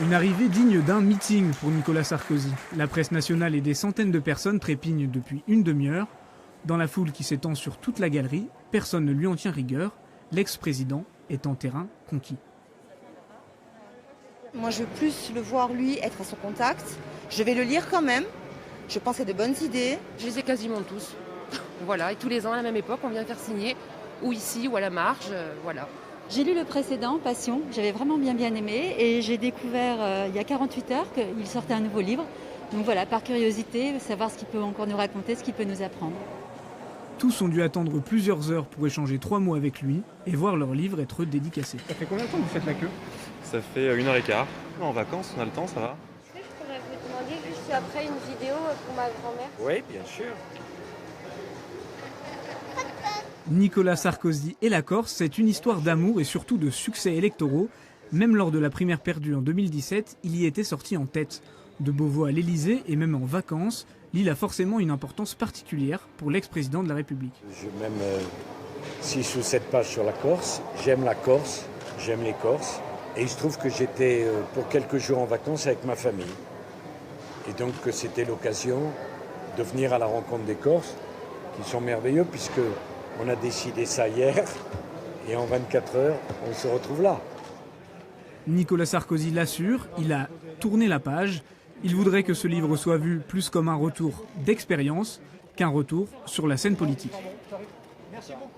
Une arrivée digne d'un meeting pour Nicolas Sarkozy. La presse nationale et des centaines de personnes trépignent depuis une demi-heure. Dans la foule qui s'étend sur toute la galerie, personne ne lui en tient rigueur. L'ex-président est en terrain conquis. Moi, je veux plus le voir, lui, être à son contact. Je vais le lire quand même. Je pense qu'il y a de bonnes idées. Je les ai quasiment tous. Voilà, et tous les ans, à la même époque, on vient faire signer, ou ici, ou à la marge, voilà. J'ai lu le précédent, Passion, j'avais vraiment bien aimé, et j'ai découvert il y a 48 heures qu'il sortait un nouveau livre. Donc voilà, par curiosité, savoir ce qu'il peut encore nous raconter, ce qu'il peut nous apprendre. Tous ont dû attendre plusieurs heures pour échanger 3 mots avec lui et voir leur livre être dédicacé. Ça fait combien de temps que vous faites la queue? Ça fait 1h15. En vacances, on a le temps, ça va? Est-ce que je pourrais vous demander juste après une vidéo pour ma grand-mère? Oui, bien sûr. Nicolas Sarkozy et la Corse, c'est une histoire d'amour et surtout de succès électoraux. Même lors de la primaire perdue en 2017, il y était sorti en tête. De Beauvau à l'Élysée et même en vacances, l'île a forcément une importance particulière pour l'ex-président de la République. J'ai même 6 ou 7 pages sur la Corse. J'aime la Corse, j'aime les Corses. Et il se trouve que j'étais pour quelques jours en vacances avec ma famille. Et donc c'était l'occasion de venir à la rencontre des Corses, qui sont merveilleux puisque on a décidé ça hier. Et en 24 heures, on se retrouve là. Nicolas Sarkozy l'assure, il a tourné la page. Il voudrait que ce livre soit vu plus comme un retour d'expérience qu'un retour sur la scène politique. Merci beaucoup.